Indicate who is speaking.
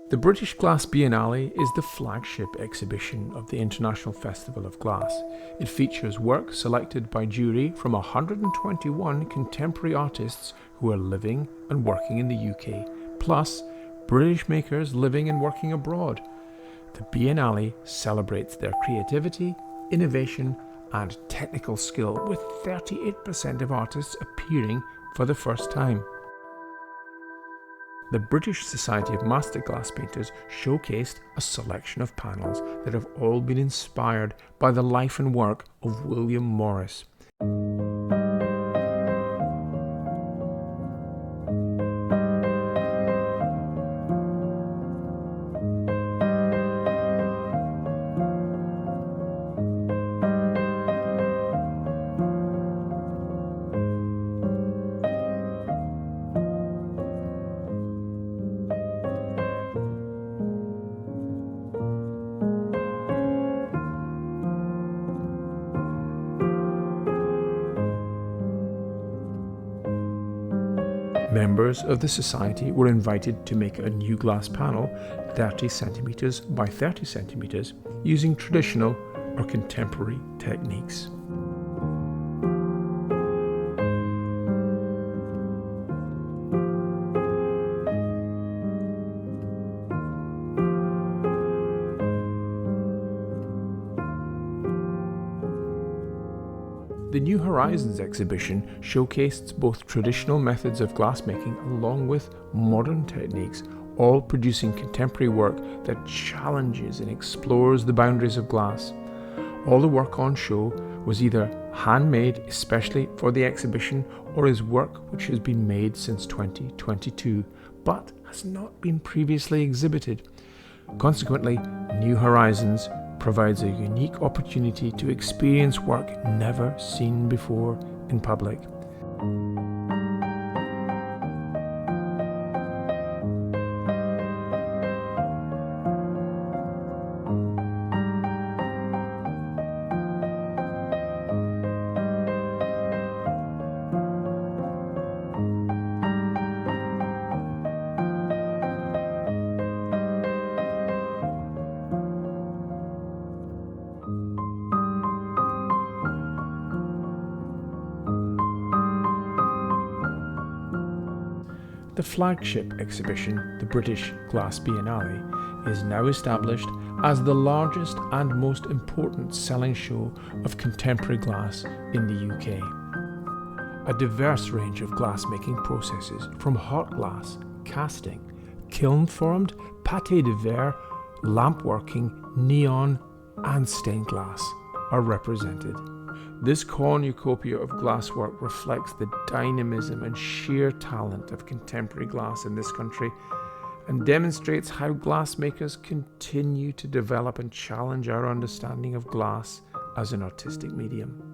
Speaker 1: The British Glass Biennale is the flagship exhibition of the International Festival of Glass. It features work selected by jury from 121 contemporary artists who are living and working in the UK, plus British makers living and working abroad. The Biennale celebrates their creativity, innovation, and technical skill, with 38% of artists appearing for the first time. The British Society of Master Glass Painters showcased a selection of panels that have all been inspired by the life and work of William Morris. Members of the society were invited to make a new glass panel 30 centimetres by 30 centimetres using traditional or contemporary techniques. The New Horizons exhibition showcased both traditional methods of glassmaking along with modern techniques, all producing contemporary work that challenges and explores the boundaries of glass. All the work on show was either handmade especially for the exhibition or is work which has been made since 2022 but has not been previously exhibited. Consequently, New Horizons provides a unique opportunity to experience work never seen before in public. The flagship exhibition, the British Glass Biennale, is now established as the largest and most important selling show of contemporary glass in the UK. A diverse range of glassmaking processes from hot glass, casting, kiln-formed, pâté de verre, lamp working, neon and stained glass are represented. This cornucopia of glasswork reflects the dynamism and sheer talent of contemporary glass in this country and demonstrates how glassmakers continue to develop and challenge our understanding of glass as an artistic medium.